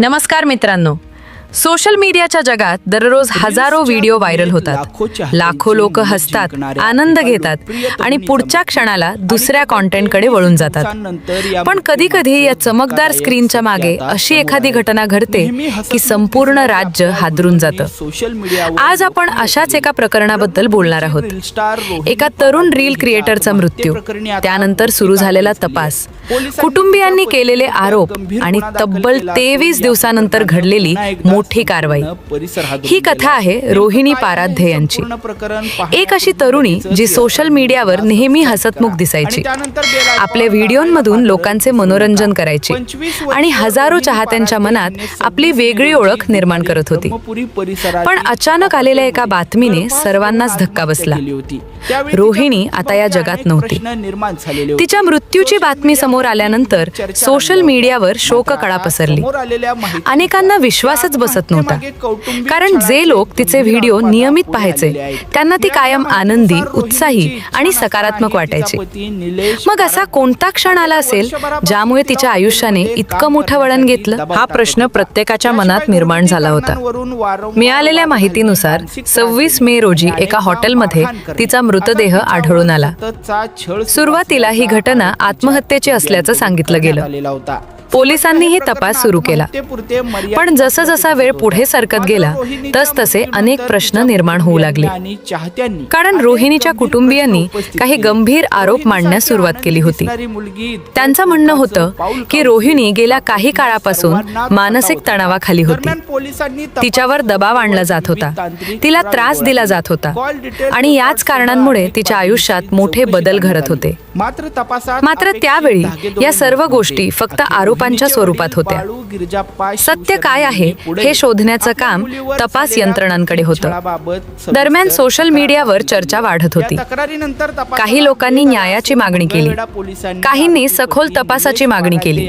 नमस्कार मित्रांनो, सोशल मीडियाच्या जगात दररोज हजारो व्हिडिओ व्हायरल होतात. लाखो लोक हसतात, आनंद घेतात आणि पुढच्या क्षणाला दुसऱ्या कॉन्टेंटकडे वळून जातात. पण कधी कधी या चमकदार स्क्रीनच्या मागे अशी एखादी घटना घडते की संपूर्ण राज्य हादरून जातं. आज आपण अशाच एका प्रकरणाबद्दल बोलणार आहोत. एका तरुण रील क्रिएटरचा मृत्यू, त्यानंतर सुरू झालेला तपास, कुटुंबियांनी केलेले आरोप आणि तब्बल 23 दिवसानंतर घडलेली मोठी कारवाई. ही कथा आहे रोहिणी पाराध्ये यांची. एक अशी तरुणी जी सोशल मीडियावर नेहमी हसतमुख दिसायची, आपल्या व्हिडिओंमधून लोकांचे मनोरंजन करायची आणि हजारो चाहत्यांच्या मनात आपली वेगळी ओळख निर्माण करत होती. पण अचानक आलेल्या एका बातमीने सर्वांनाच धक्का बसला. रोहिणी आता या जगात नव्हती. तिच्या मृत्यूची बातमी समोर आल्यानंतर सोशल मीडियावर शोककळा पसरली. अनेकांना विश्वासच बसत नव्हता, कारण जे लोक तिचे व्हिडिओ नियमित पाहायचे त्यांना ती कायम आनंदी, उत्साही आणि सकारात्मक वाटायची. मग असा कोणता क्षण आला असेल ज्यामुळे तिच्या आयुष्याने इतकं मोठं वळण घेतलं? हा प्रश्न प्रत्येकाच्या मनात निर्माण झाला होता. मिळालेल्या माहितीनुसार 26 मे रोजी एका हॉटेलमध्ये तिचा मृतदेह आढळून आला. सुरुवातीला ही घटना आत्महत्येची असल्याचं सांगितलं गेलं. पोलिसांनीही तपास सुरू केला. पण जसं जसा वेळ पुढे सरकत गेला तसतसे अनेक प्रश्न निर्माण होऊ लागले. कारण रोहिणीच्या कुटुंबियांनी काही गंभीर आरोप मांडण्यास सुरुवात केली होती. त्यांचं म्हणणं होतं की रोहिणी गेल्या काही काळापासून मानसिक तणावाखाली होती. तिच्यावर दबाव आणला जात होता, तिला त्रास दिला जात होता आणि याच कारणांमुळे तिच्या आयुष्यात मोठे बदल घडत होते. मात्र त्यावेळी या सर्व गोष्टी फक्त आरोपांच्या स्वरूपात होत्या. सत्य काय आहे हे शोधण्याचं काम तपास यंत्रणांकडे होतं. दरम्यान सोशल मीडियावर चर्चा वाढत होती. काही लोकांनी न्यायाची मागणी केली, काहींनी सखोल तपासाची मागणी केली,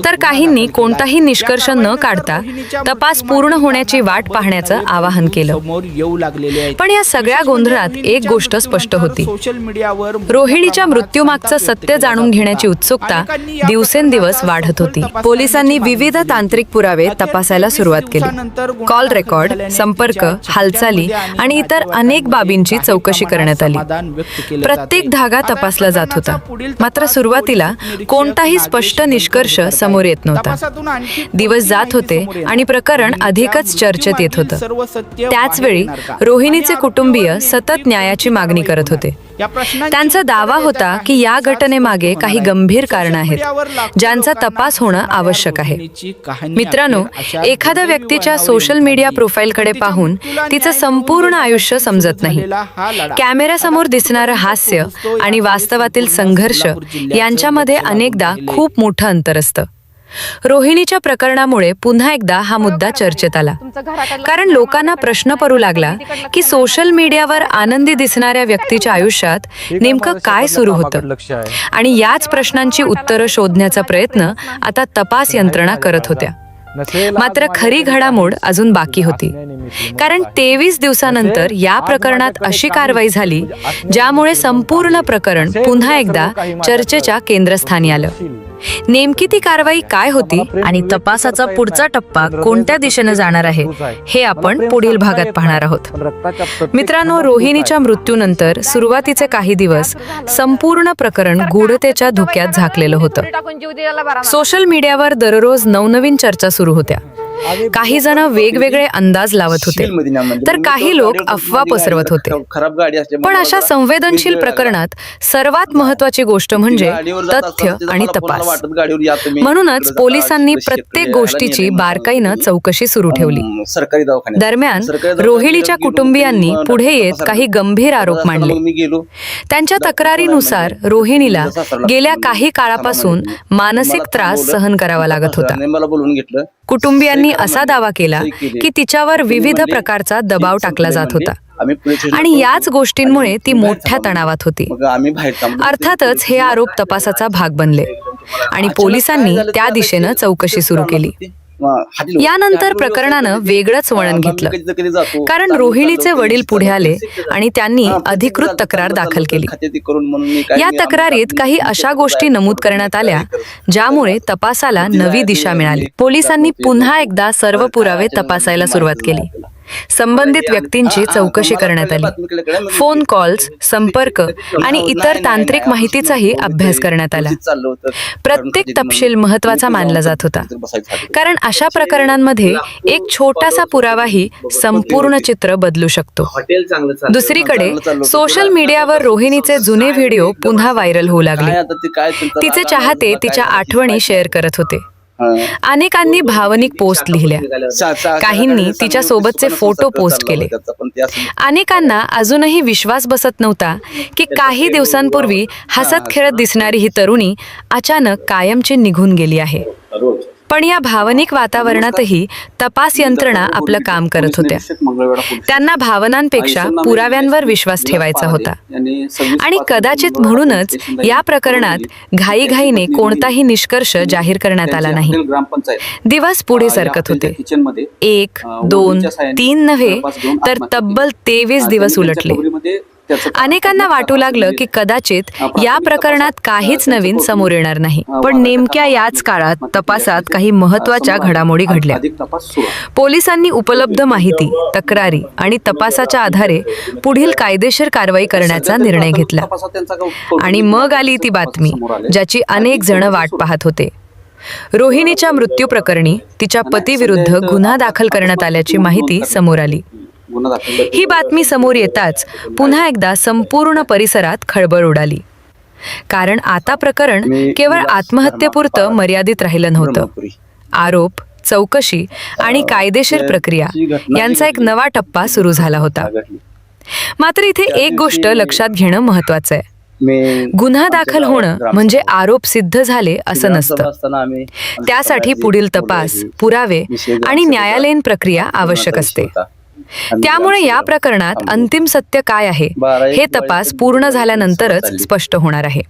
तर काहींनी कोणताही निष्कर्ष न काढता तपास पूर्ण होण्याची वाट पाहण्याचं आवाहन केलं. पण या सगळ्या गोंधळात एक गोष्ट स्पष्ट होती. रोहिणीच्या मृत्यूमागचं सत्य जाणून घेण्याची उत्सुकता दिवसेंदिवस वाढत होती. पोलिसांनी विविध तांत्रिक पुरावे तपासायला सुरुवात केली. कॉल रेकॉर्ड, संपर्क, हालचाली आणि इतर अनेक बाबींची चौकशी करण्यात आली. प्रत्येक धागा तपासला जात होता. मात्र सुरुवातीला कोणताही स्पष्ट निष्कर्ष समोर येत नव्हता. दिवस जात होते आणि प्रकरण अधिकच चर्चेत येत होतं. त्याच वेळी रोहिणीचे कुटुंबीय सतत न्यायाची मागणी करत होते. त्यांचा दावा होता की या घटनेमागे काही गंभीर कारणं आहेत, ज्यांचा तपास होणं आवश्यक आहे. मित्रांनो, एखाद्या व्यक्तीच्या सोशल मीडिया प्रोफाईलकडे पाहून तिचं संपूर्ण आयुष्य समजत नाही. कॅमेऱ्यासमोर दिसणारं हास्य आणि वास्तवातील संघर्ष यांच्यामध्ये अनेकदा खूप मोठं अंतर असतं. रोहिणीच्या प्रकरणामुळे पुन्हा एकदा हा मुद्दा चर्चेत आला, कारण लोकांना प्रश्न पडू लागला की सोशल मीडियावर आनंदी दिसणाऱ्या व्यक्तीच्या आयुष्यात नेमकं काय सुरू होतं. आणि याच प्रश्नांची उत्तरं शोधण्याचा प्रयत्न आता तपास यंत्रणा करत होत्या. मात्र खरी घडामोड अजून बाकी होती, कारण 23 दिवसानंतर या प्रकरणात अशी कारवाई झाली ज्यामुळे संपूर्ण प्रकरण पुन्हा एकदा चर्चेच्या केंद्रस्थानी आलं. नेमकी ती कारवाई काय होती आणि तपासाचा पुढचा टप्पा कोणत्या दिशेने जाणार आहे हे आपण पुढील भागात पाहणार आहोत. मित्रांनो, रोहिणीच्या मृत्यूनंतर सुरुवातीचे काही दिवस संपूर्ण प्रकरण गूढतेच्या धुक्यात झाकलेलं होतं. सोशल मीडियावर दररोज नवनवीन चर्चा सुरू होत्या. काही जण वेगवेगळे अंदाज लावत होते, तर काही लोक अफवा पसरवत होते. पण अशा संवेदनशील प्रकरणात सर्वात महत्त्वाची गोष्ट म्हणजे तथ्य आणि तपास. म्हणूनच पोलिसांनी प्रत्येक गोष्टीची बारकाईनं चौकशी सुरू ठेवली. दरम्यान रोहिणीच्या कुटुंबियांनी पुढे येत काही गंभीर आरोप मांडले. त्यांच्या तक्रारीनुसार रोहिणीला गेल्या काही काळापासून मानसिक त्रास सहन करावा लागत होता. कुटुंबियांनी असा दावा केला की तिच्यावर विविध प्रकारचा दबाव टाकला जात होता आणि याच गोष्टींमुळे ती मोठ्या तणावात होती. अर्थातच हे आरोप तपासाचा भाग बनले आणि पोलिसांनी त्या दिशेनं चौकशी सुरू केली. यानंतर प्रकरणानं वेगळंच वळण घेतलं, कारण रोहिणीचे वडील पुढे आले आणि त्यांनी अधिकृत तक्रार दाखल केली. या तक्रारीत काही अशा गोष्टी नमूद करण्यात आल्या ज्यामुळे तपासाला नवी दिशा मिळाली. पोलिसांनी पुन्हा एकदा सर्व पुरावे तपासायला सुरुवात केली. संबंधित व्यक्तींची चौकशी करण्यात आली. फोन कॉल्स, संपर्क आणि इतर तांत्रिक माहितीचाही अभ्यास करण्यात आला. प्रत्येक तपशील महत्त्वाचा मानला जात होता, कारण अशा प्रकरणांमध्ये एक छोटासा पुरावाही संपूर्ण चित्र बदलू शकतो. दुसरीकडे सोशल मीडियावर रोहिणीचे जुने व्हिडिओ पुन्हा व्हायरल होऊ लागले. तिचे चाहते तिच्या आठवणी शेअर करत होते. अनेकांनी भावनिक पोस्ट लिहिल्या, काहींनी तिच्या सोबतचे फोटो पोस्ट केले. अनेकांना अजूनही विश्वास बसत नव्हता की काही दिवसांपूर्वी हसत खेळत दिसणारी ही तरुणी अचानक कायमची निघून गेली आहे. पण या भावनिक वातावरणातही तपास यंत्रणा आपलं काम करत होत्या. त्यांना भावनांपेक्षा पुराव्यांवर विश्वास ठेवायचा होता आणि कदाचित म्हणूनच या प्रकरणात घाईघाईने कोणताही निष्कर्ष जाहीर करण्यात आला नाही. दिवस पुढे सरकत होते. 1, 2, 3 नव्हे तर तब्बल 23 दिवस उलटले. अनेकांना वाटू लागलं की कदाचित या प्रकरणात काहीच नवीन समोर येणार नाही. पण नेमक्या याच काळात तपासात काही महत्त्वाच्या घडामोडी घडल्या. पोलिसांनी उपलब्ध माहिती, तक्रारी आणि तपासाच्या आधारे पुढील कायदेशीर कारवाई करण्याचा निर्णय घेतला. आणि मग आली ती बातमी ज्याची अनेक जण वाट पाहत होते. रोहिणीच्या मृत्यू प्रकरणी तिच्या पतीविरुद्ध गुन्हा दाखल करण्यात आल्याची माहिती समोर आली. ही बातमी समोर येताच पुन्हा एकदा संपूर्ण परिसरात खळबळ उडाली, कारण आता प्रकरण केवळ आत्महत्येपुरतं मर्यादित राहिलं नव्हतं. आरोप, चौकशी आणि कायदेशीर प्रक्रिया यांचा एक नवा टप्पा सुरू झाला होता. मात्र इथे एक गोष्ट लक्षात घेणं महत्त्वाचं आहे. गुन्हा दाखल होणं म्हणजे आरोप सिद्ध झाले असं नसतं. त्यासाठी पुढील तपास, पुरावे आणि न्यायालयीन प्रक्रिया आवश्यक असते. त्यामुळे या प्रकरणात अंतिम सत्य काय आहे हे तपास पूर्ण झाल्यानंतरच स्पष्ट होणार आहे.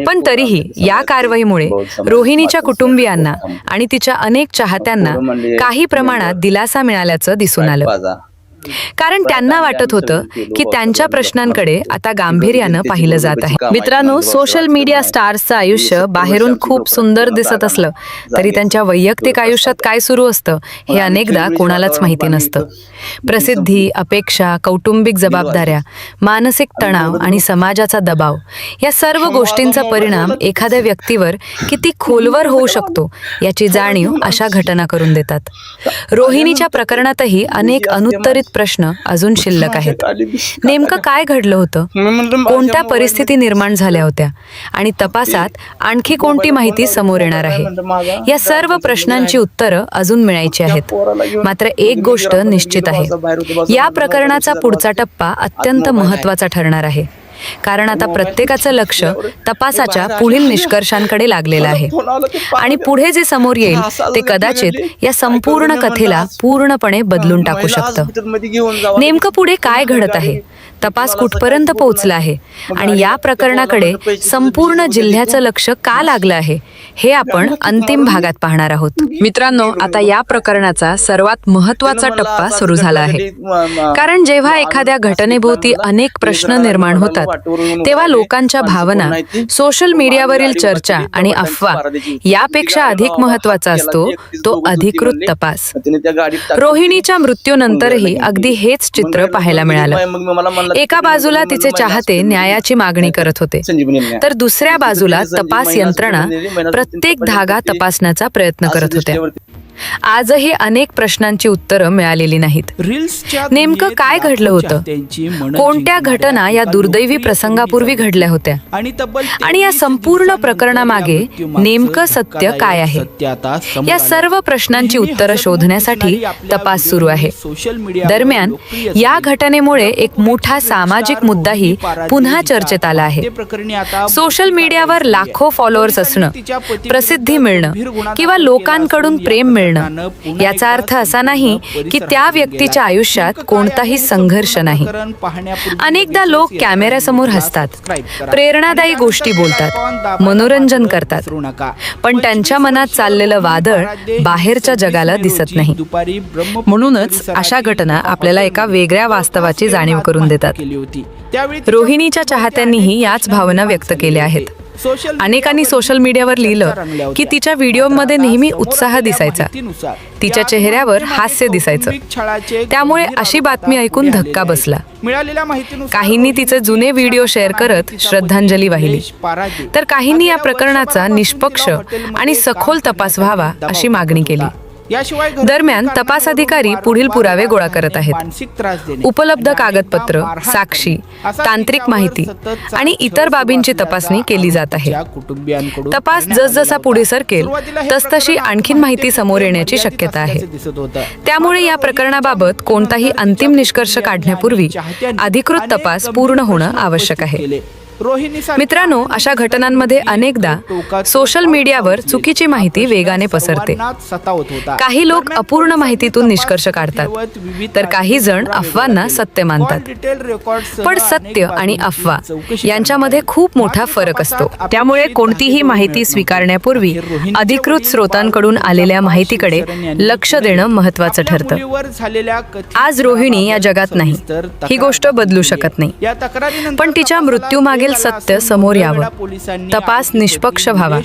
पण तरीही या कारवाईमुळे रोहिणीच्या कुटुंबियांना आणि तिच्या अनेक चाहत्यांना काही प्रमाणात दिलासा मिळाल्याचं दिसून आलं, कारण त्यांना वाटत होतं की त्यांच्या प्रश्नांकडे आता गांभीर्यानं पाहिलं जात आहे. मित्रांनो, सोशल मीडिया स्टार्सचं आयुष्य बाहेरून खूप सुंदर दिसत असलं तरी त्यांच्या वैयक्तिक आयुष्यात काय सुरू असतं हे अनेकदा कोणालाच माहिती नसतं. प्रसिद्धी, अपेक्षा, कौटुंबिक जबाबदाऱ्या, मानसिक तणाव आणि समाजाचा दबाव या सर्व गोष्टींचा परिणाम एखाद्या व्यक्तीवर किती खोलवर होऊ शकतो याची जाणीव अशा घटना करून देतात. रोहिणीच्या प्रकरणातही अनेक अनुत्तरित प्रश्न अजून शिल्लक आहेत. नेमकं काय घडलं होतं, कोणत्या परिस्थिती निर्माण झाल्या होत्या आणि तपासात आणखी कोणती माहिती समोर येणार आहे, या सर्व प्रश्नांची उत्तरं अजून मिळायची आहेत. मात्र एक गोष्ट निश्चित आहे, या प्रकरणाचा पुढचा टप्पा अत्यंत महत्त्वाचा ठरणार आहे, कारण आता प्रत्येकाचं लक्ष तपासाच्या पुढील निष्कर्षांकडे लागलेलं आहे आणि पुढे जे समोर येईल ते कदाचित या संपूर्ण कथेला पूर्णपणे बदलून टाकू शकतं. नेमकं पुढे काय घडत आहे, तपास कुठपर्यंत पोहोचला आहे आणि या प्रकरणाकडे संपूर्ण जिल्ह्याचं लक्ष का लागलं आहे हे आपण अंतिम भागात पाहणार आहोत. मित्रांनो, आता या प्रकरणाचा सर्वात महत्त्वाचा टप्पा सुरू झाला आहे, कारण जेव्हा एखाद्या घटनेभोवती अनेक प्रश्न निर्माण होतात तेव्हा लोकांच्या भावना, सोशल मीडियावरील चर्चा आणि अफवा यापेक्षा अधिक महत्त्वाचा असतो तो अधिकृत तपास. रोहिणीच्या मृत्यूनंतरही अगदी हेच चित्र पाहायला मिळालं. एका बाजूला तिचे चाहते न्यायाची मागणी करत होते, तर दुसऱ्या बाजूला तपास यंत्रणा प्रत्येक धागा तपासण्याचा प्रयत्न करत होत्या. आजही अनेक प्रश्नांची उत्तरं मिळालेली नाहीत. नेमकं काय घडलं होतं, कोणत्या घटना या दुर्दैवी प्रसंगापूर्वी घडल्या होत्या आणि या संपूर्ण प्रकरणामागे नेमकं सत्य काय आहे, या सर्व प्रश्नांची उत्तरं शोधण्यासाठी तपास सुरू आहे. दरम्यान या घटनेमुळे एक मोठा सामाजिक मुद्दाही पुन्हा चर्चेत आला आहे. सोशल मीडियावर लाखो फॉलोअर्स असणं, प्रसिद्धी मिळणं किंवा लोकांकडून प्रेम मिळणं मिळणं याचा अर्थ असा नाही की त्या व्यक्तीच्या आयुष्यात कोणताही संघर्ष नाही. अनेकदा लोक कॅमेऱ्यासमोर हसतात, प्रेरणादायी गोष्टी बोलतात, मनोरंजन करतात, पण त्यांच्या मनात चाललेलं वादळ बाहेरच्या जगाला दिसत नाही. म्हणूनच अशा घटना आपल्याला एका वेगळ्या वास्तवाची जाणीव करून देतात. रोहिणीच्या चाहत्यांनीही याच भावना व्यक्त केल्या आहेत. अनेकांनी सोशल मीडियावर लिहिलं की तिच्या व्हिडिओमध्ये नेहमी उत्साह दिसायचा, तिच्या चेहऱ्यावर हास्य दिसायचं. त्यामुळे अशी बातमी ऐकून धक्का बसला. काहींनी तिचे जुने व्हिडिओ शेअर करत श्रद्धांजली वाहिली, तर काहींनी या प्रकरणाचा निष्पक्ष आणि सखोल तपास व्हावा अशी मागणी केली. दरम्यान तपास अधिकारी पुढील पुरावे गोळा करत आहेत. उपलब्ध कागदपत्र, साक्षी, तांत्रिक माहिती आणि इतर बाबींची तपासणी केली जात आहे. तपास जसजसा पुढे सरकेल तसतशी आणखीन माहिती समोर येण्याची शक्यता आहे. त्यामुळे या प्रकरणाबाबत कोणताही अंतिम निष्कर्ष काढण्यापूर्वी अधिकृत तपास पूर्ण होणं आवश्यक आहे. मित्रांनो, अशा घटनांमध्ये अनेकदा सोशल मीडियावर चुकीची माहिती वेगाने पसरते. काही लोक अपूर्ण माहितीतून निष्कर्ष काढतात, तर काही जण अफवांना सत्य मानतात. पण सत्य आणि अफवा यांच्यामध्ये खूप मोठा फरक असतो. त्यामुळे कोणतीही माहिती स्वीकारण्यापूर्वी अधिकृत स्रोतांकडून आलेल्या माहितीकडे लक्ष देणं महत्त्वाचं ठरतं. आज रोहिणी या जगात नाही, ही गोष्ट बदलू शकत नाही, पण तिच्या मृत्यूमागे सत्य समोर यावं, तपास निष्पक्ष व्हावा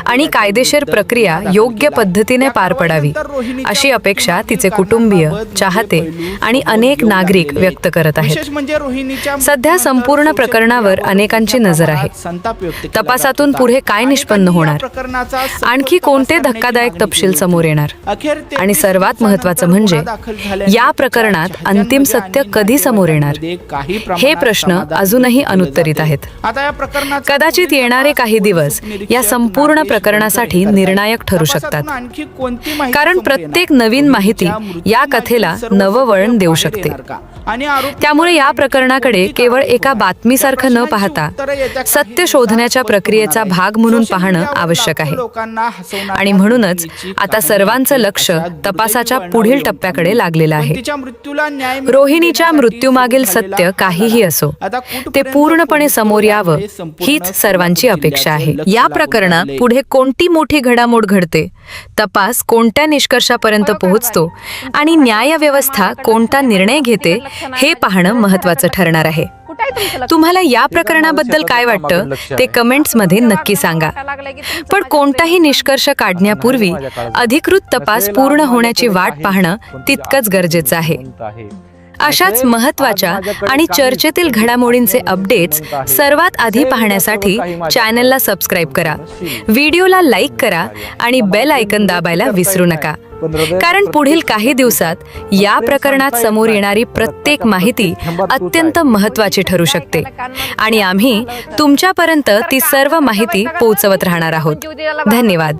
आणि कायदेशीर प्रक्रिया योग्य पद्धतीने पार पडावी अशी अपेक्षा तिचे कुटुंबीय, चाहते आणि अनेक नागरिक व्यक्त करत आहेत. सध्या संपूर्ण प्रकरणावर अनेकांची नजर आहे. तपासातून पुढे काय निष्पन्न होणार, आणखी कोणते धक्कादायक तपशील समोर येणार आणि सर्वात महत्त्वाचं म्हणजे या प्रकरणात अंतिम सत्य कधी समोर येणार, हे प्रश्न अजूनही अनुत्तरित आहेत. कदाचित येणारे काही दिवस या संपूर्ण प्रकरणासाठी निर्णायक ठरू शकतात, कारण प्रत्येक नवीन माहिती या कथेला नवं वळण देऊ शकते. त्यामुळे या प्रकरणाकडे केवळ एका बातमीसारखं न पाहता सत्य शोधण्याच्या प्रक्रियेचा भाग म्हणून पाहणं आवश्यक आहे. आणि म्हणूनच आता सर्वांचं लक्ष तपासाच्या पुढील टप्प्याकडे लागलेलं आहे. रोहिणीच्या मृत्यूमागील सत्य काहीही असो, ते पूर्णपणे समोर यावं हीच सर्वांची अपेक्षा आहे. या प्रकरणात पुढे कोणती मोठी घडामोड घडते, तपास कोणत्या निष्कर्षापर्यंत पोहोचतो आणि न्यायव्यवस्था कोणता निर्णय घेते हे पाहणं महत्त्वाचं ठरणार आहे. तुम्हाला या प्रकरणाबद्दल काय वाटतं ते कमेंट्समध्ये नक्की सांगा. पण कोणताही निष्कर्ष काढण्यापूर्वी अधिकृत तपास पूर्ण होण्याची वाट पाहणं तितकंच गरजेचं आहे. अशाच महत्त्वाच्या आणि चर्चेतील घडामोडींचे अपडेट्स सर्वात आधी पाहण्यासाठी चॅनलला सबस्क्राईब करा, व्हिडिओला लाईक करा आणि बेल आयकॉन दाबायला विसरू नका. कारण पुढील काही दिवसात या प्रकरणात समोर येणारी प्रत्येक माहिती अत्यंत महत्त्वाची ठरू शकते आणि आम्ही तुमच्यापर्यंत ती सर्व माहिती पोहोचवत राहणार आहोत. धन्यवाद.